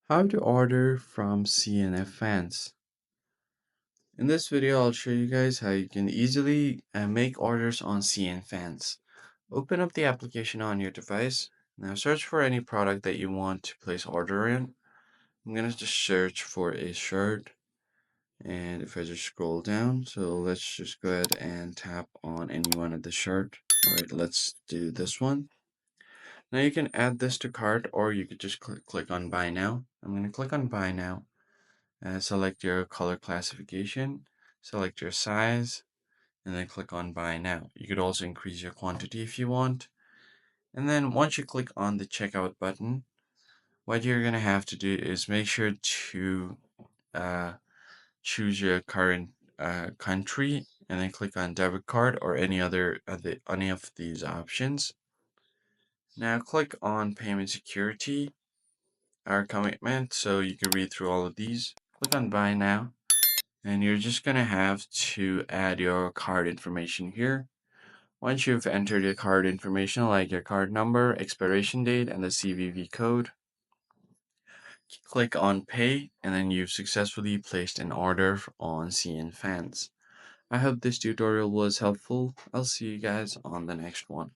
How to order from CNFans. In this video, I'll show you guys how you can easily make orders on CNFans. Open up the application on your device. Now search for any product that you want to place order in. I'm gonna just search for a shirt, and if I just scroll down, so let's just go ahead and tap on any one of the shirt. All right, let's do this one. Now you can add this to cart, or you could just click on buy now. I'm gonna click on buy now. Select your color classification, select your size, and then click on buy now. You could also increase your quantity if you want. And then once you click on the checkout button, what you're going to have to do is make sure to uh, choose your current country and then click on debit card or any of these options. Now click on payment security or commitment so you can read through all of these. Click on buy now. And you're just going to have to add your card information here. Once you've entered your card information like your card number, expiration date, and the CVV code, click on pay and then you've successfully placed an order on CNFans. I hope this tutorial was helpful. I'll see you guys on the next one.